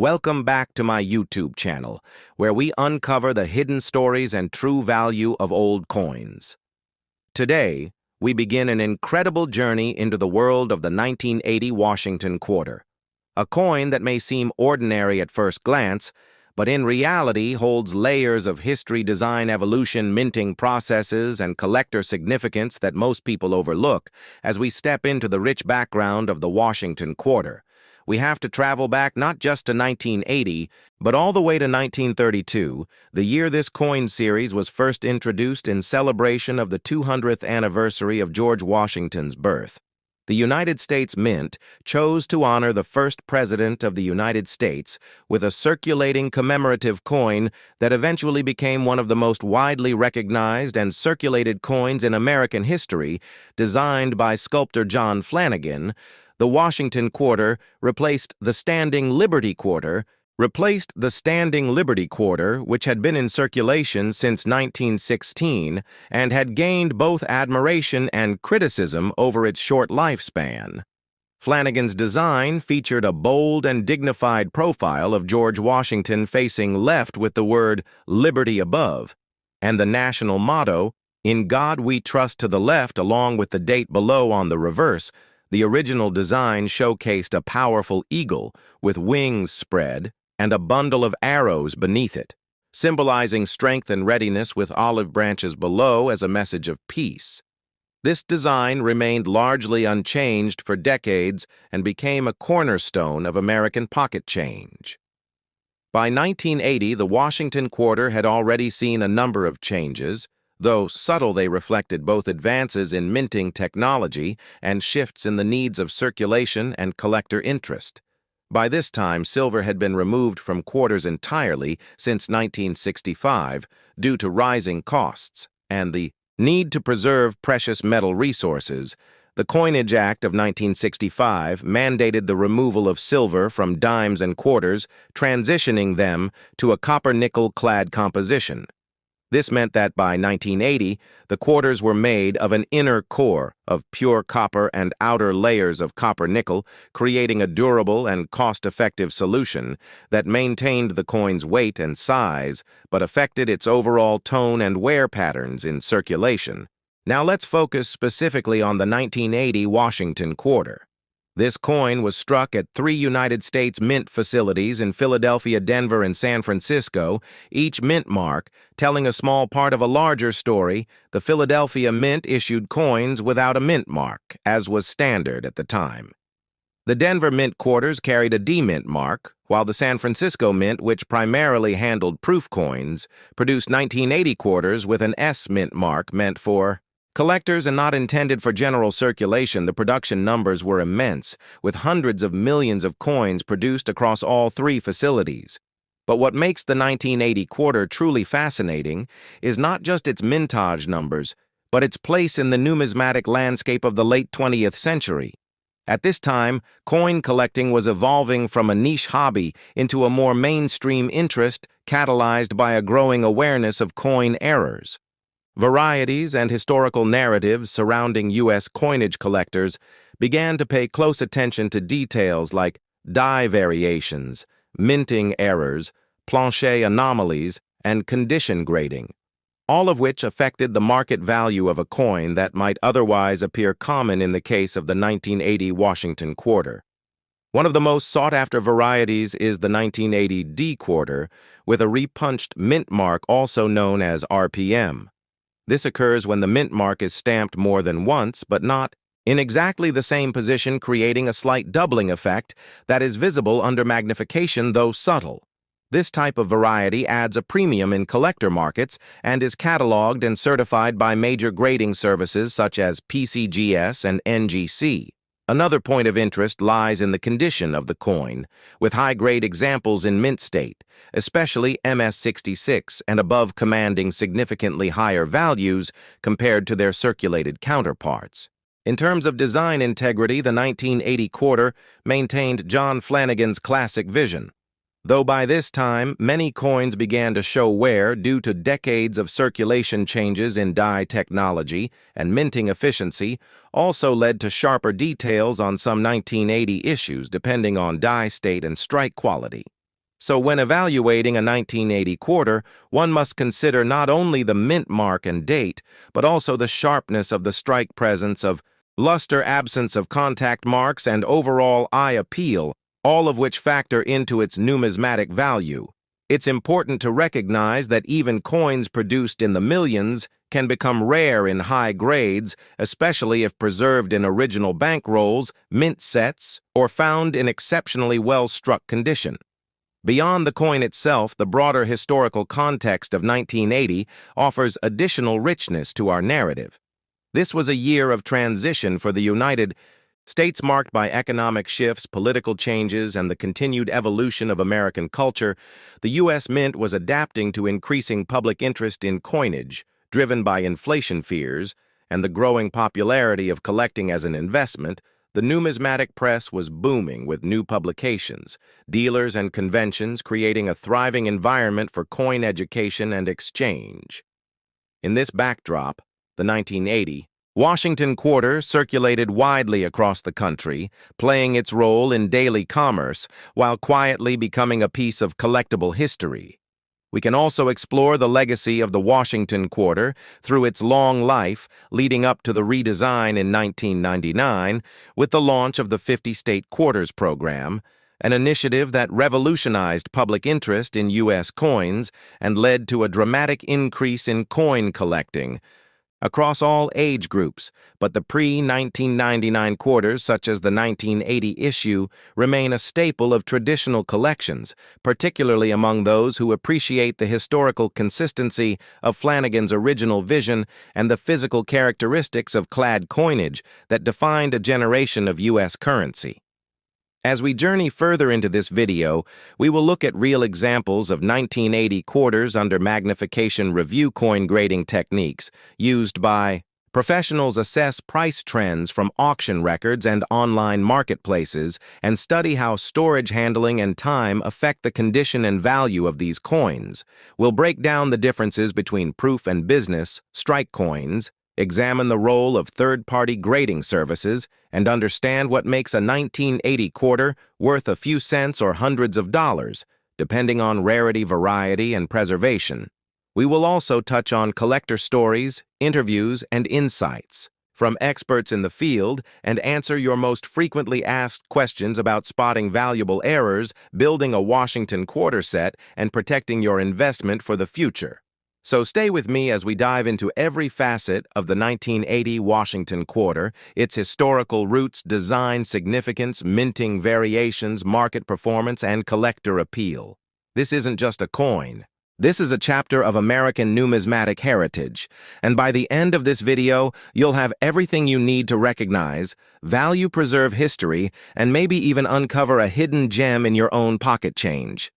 Welcome back to my YouTube channel, where we uncover the hidden stories and true value of old coins. Today, we begin an incredible journey into the world of the 1980 Washington quarter, a coin that may seem ordinary at first glance, but in reality holds layers of history, design, evolution, minting processes, and collector significance that most people overlook. As we step into the rich background of the Washington quarter, we have to travel back not just to 1980, but all the way to 1932, the year this coin series was first introduced in celebration of the 200th anniversary of George Washington's birth. The United States Mint chose to honor the first president of the United States with a circulating commemorative coin that eventually became one of the most widely recognized and circulated coins in American history. Designed by sculptor John Flanagan, the Washington quarter replaced the Standing Liberty quarter, which had been in circulation since 1916 and had gained both admiration and criticism over its short lifespan. Flanagan's design featured a bold and dignified profile of George Washington facing left with the word "Liberty" above, and the national motto, "In God We Trust," to the left, along with the date below on the reverse. The original design showcased a powerful eagle with wings spread and a bundle of arrows beneath it, symbolizing strength and readiness, with olive branches below as a message of peace. This design remained largely unchanged for decades and became a cornerstone of American pocket change. By 1980, the Washington quarter had already seen a number of changes. Though subtle, they reflected both advances in minting technology and shifts in the needs of circulation and collector interest. By this time, silver had been removed from quarters entirely since 1965 due to rising costs and the need to preserve precious metal resources. The Coinage Act of 1965 mandated the removal of silver from dimes and quarters, transitioning them to a copper-nickel-clad composition. This meant that by 1980, the quarters were made of an inner core of pure copper and outer layers of copper-nickel, creating a durable and cost-effective solution that maintained the coin's weight and size, but affected its overall tone and wear patterns in circulation. Now let's focus specifically on the 1980 Washington quarter. This coin was struck at 3 United States Mint facilities in Philadelphia, Denver, and San Francisco, each mint mark telling a small part of a larger story. The Philadelphia Mint issued coins without a mint mark, as was standard at the time. The Denver Mint quarters carried a D-mint mark, while the San Francisco Mint, which primarily handled proof coins, produced 1980 quarters with an S mint mark meant for collectors and not intended for general circulation. The production numbers were immense, with hundreds of millions of coins produced across all 3 facilities. But what makes the 1980 quarter truly fascinating is not just its mintage numbers, but its place in the numismatic landscape of the late 20th century. At this time, coin collecting was evolving from a niche hobby into a more mainstream interest, catalyzed by a growing awareness of coin errors. Varieties and historical narratives surrounding U.S. coinage collectors began to pay close attention to details like die variations, minting errors, plancher anomalies, and condition grading, all of which affected the market value of a coin that might otherwise appear common in the case of the 1980 Washington quarter. One of the most sought-after varieties is the 1980 D quarter, with a repunched mint mark, also known as RPM. This occurs when the mint mark is stamped more than once, but not in exactly the same position, creating a slight doubling effect that is visible under magnification, though subtle. This type of variety adds a premium in collector markets and is cataloged and certified by major grading services such as PCGS and NGC. Another point of interest lies in the condition of the coin, with high-grade examples in mint state, especially MS-66 and above, commanding significantly higher values compared to their circulated counterparts. In terms of design integrity, the 1980 quarter maintained John Flanagan's classic vision. Though by this time, many coins began to show wear due to decades of circulation changes in die technology, and minting efficiency also led to sharper details on some 1980 issues depending on die state and strike quality. So when evaluating a 1980 quarter, one must consider not only the mint mark and date, but also the sharpness of the strike presence of luster, absence of contact marks, and overall eye appeal, all of which factor into its numismatic value. It's important to recognize that even coins produced in the millions can become rare in high grades, especially if preserved in original bankrolls, mint sets, or found in exceptionally well-struck condition. Beyond the coin itself, the broader historical context of 1980 offers additional richness to our narrative. This was a year of transition for the United States marked by economic shifts, political changes, and the continued evolution of American culture. The U.S. Mint was adapting to increasing public interest in coinage, driven by inflation fears, and the growing popularity of collecting as an investment. The numismatic press was booming with new publications, dealers and conventions creating a thriving environment for coin education and exchange. In this backdrop, the 1980 Washington quarter circulated widely across the country, playing its role in daily commerce while quietly becoming a piece of collectible history. We can also explore the legacy of the Washington quarter through its long life, leading up to the redesign in 1999 with the launch of the 50-state quarters program, an initiative that revolutionized public interest in U.S. coins and led to a dramatic increase in coin collecting across all age groups, but the pre-1999 quarters, such as the 1980 issue, remain a staple of traditional collections, particularly among those who appreciate the historical consistency of Flanagan's original vision and the physical characteristics of clad coinage that defined a generation of U.S. currency. As we journey further into this video, we will look at real examples of 1980 quarters under magnification review coin grading techniques used by professionals. Assess price trends from auction records and online marketplaces and study how storage, handling, and time affect the condition and value of these coins. We'll break down the differences between proof and business, strike coins, examine the role of third-party grading services, and understand what makes a 1980 quarter worth a few cents or hundreds of dollars, depending on rarity, variety, and preservation. We will also touch on collector stories, interviews, and insights from experts in the field and answer your most frequently asked questions about spotting valuable errors, building a Washington quarter set, and protecting your investment for the future. So stay with me as we dive into every facet of the 1980 Washington quarter, its historical roots, design significance, minting variations, market performance, and collector appeal. This isn't just a coin. This is a chapter of American numismatic heritage, and by the end of this video, you'll have everything you need to recognize, value, preserve history, and maybe even uncover a hidden gem in your own pocket change.